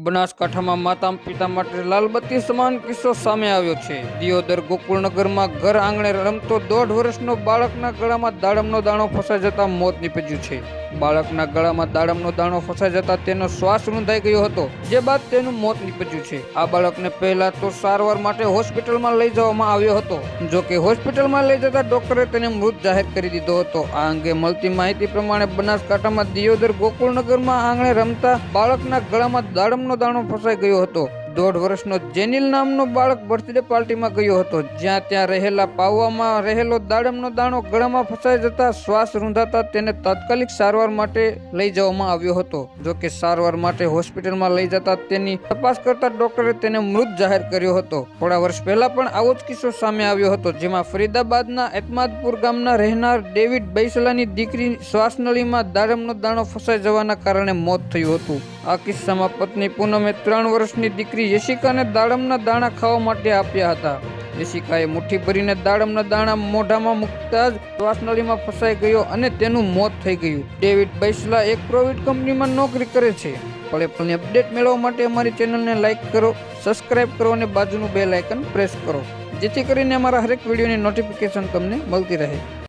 બનાસકાંઠામાં માતા પિતા માટે લાલબત્તી સમાન કિસ્સો સામે આવ્યો છે। દિયોદર ગોકુળનગરમાં ઘર આંગણે રમતો 1.5 વર્ષનો બાળકના ગળામાં દાડમનો દાણો ફસાઈ જતા મોત નીપજ્યું છે। બાળકના ગળામાં દાડમનો દાણો ફસાઈ જતા તેનો શ્વાસ રૂંધાઈ ગયો હતો, જે બાદ તેનું મોત નીપજ્યું છે। આ બાળકને પહેલા તો સારવાર માટે હોસ્પિટલમાં લઈ જવામાં આવ્યો હતો, જો કે હોસ્પિટલમાં લઈ જતા ડોક્ટરે તેને મૃત જાહેર કરી દીધો હતો। આ અંગે મળતી માહિતી પ્રમાણે બનાસકાંઠામાં દિયોદર ગોકુળનગરમાં આંગણે રમતા બાળકના ગળામાં દાડમનો દાણો ફસાઈ ગયો હતો। 1.5 વર્ષનો જેનિલ નામનો બાળક બર્થડે પાર્ટીમાં ગયો હતો, જ્યાં ત્યાં રહેલા પાવામાં રહેલો દાડમનો દાણો ગળામાં ફસાઈ જતા શ્વાસ રૂંધાતા તેને તાત્કાલિક સારવાર માટે લઈ જવામાં આવ્યો હતો, જો કે સારવાર માટે હોસ્પિટલમાં લઈ જતા તેની તપાસ કરતા ડોક્ટરે તેને મૃત જાહેર કર્યો હતો। થોડા વર્ષ પહેલા પણ આવો જ કિસ્સો સામે આવ્યો હતો, જેમાં ફરીદાબાદના એતમાદપુર ગામના રહેનાર ડેવિડ બૈસલાની દીકરી શ્વાસનળીમાં દાડમનો દાણો ફસાઈ જવાના કારણે મોત થયું હતું। આ કિસ્સામાં પત્ની પૂનમે 3 વર્ષની દીકરી યશિકાને દાડમના દાણા ખાવા માટે આપ્યા હતા। યશિકાએ મુઠ્ઠી ભરીને દાડમના દાણા મોઢામાં મૂકતા જ શ્વાસનળીમાં ફસાઈ ગયો અને તેનું મોત થઈ ગયું। ડેવિડ બૈસલા એક પ્રાઇવેટ કંપનીમાં નોકરી કરે છે। પળે પળની અપડેટ મેળવવા માટે અમારી ચેનલને લાઇક કરો, સબસ્ક્રાઇબ કરો અને બાજુનું બેલ આઇકન પ્રેસ કરો, જેથી કરીને અમારા હરેક વિડીયોની નોટિફિકેશન તમને મળતી રહે।